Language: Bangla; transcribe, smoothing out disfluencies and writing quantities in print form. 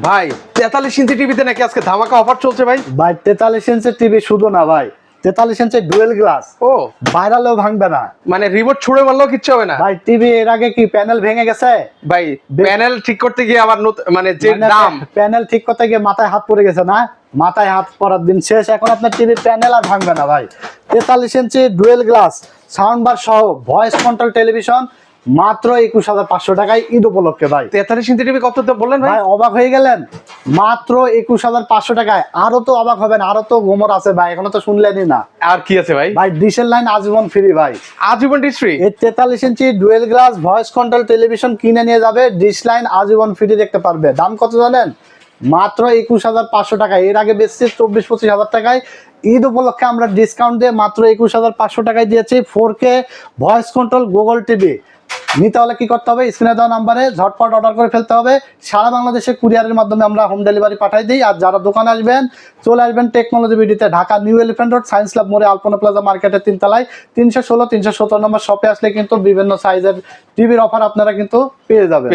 ভাই 43 ইঞ্চি টিভিতে নাকি আজকে ধামাকা অফার চলছে ভাই। ভাই 43 ইঞ্চের টিভি শুধু না ভাই, 43 ইঞ্চের ডুয়েল গ্লাস, ও ভাইরালেও ভাঙবে না মানে রিমোট ছুঁড়ে মারলেও কিচ্ছু হবে না ভাই। টিভি এর আগে কি প্যানেল ভেঙে গেছে ভাই? প্যানেল ঠিক করতে গিয়ে আবার মানে যে দাম, প্যানেল ঠিক করতে গিয়ে মাথায় হাত পড়ে গেছে না, মাথায় হাত পড়ার দিন শেষ। এখন আপনার টিভি প্যানেল আর ভাঙবে না ভাই। 43 inch dual glass sound bar সহ ভয়েস কন্ট্রোল টেলিভিশন মাত্র 21,500 টাকায় ঈদ উপলক্ষে ভাই। 43 ইঞ্চি টিভি কত বললেন ভাই? ভাই অবাক হয়ে গেলেন, মাত্র 21,500 টাকায়। আরো তো অবাক হবেন, আরো তো গোমর আছে ভাই, এখনো তো শুনলেনই না। আর কি আছে ভাই? ভাই ডিশের লাইন আজীবন ফ্রি ভাই, আজীবন ডিশ ফ্রি। এই 43 inch dual glass voice control television কিনে নিয়ে যাবে, ডিশ লাইন আজীবন ফ্রি দেখতে পারবে। দাম কত জানেন? মাত্র 21,500 টাকায়। এর আগে বেশি 24-25 হাজার টাকায়। ঈদ উপলক্ষে আমরা ডিসকাউন্ট দিয়ে মাত্র 21,500 টাকায় দিয়েছি 4K voice control Google TV. নিতে হলে কি করতে হবে? স্ক্রিনে দেওয়া নাম্বারে ঝটপট অর্ডার করে ফেলতে হবে। সারা বাংলাদেশে কুরিয়ারের মাধ্যমে আমরা হোম ডেলিভারি পাঠাই দিই। আর যারা দোকানে আসবেন, চলে আসবেন টেকনোলজি বিডিতে, Dhaka New Elephant Road, Science Lab মোড়ে, আলপনা প্লাজা মার্কেটের 3 তলায় 316-317 নম্বর শপে আসলে কিন্তু বিভিন্ন সাইজের টিভির অফার আপনারা কিন্তু পেয়ে যাবেন।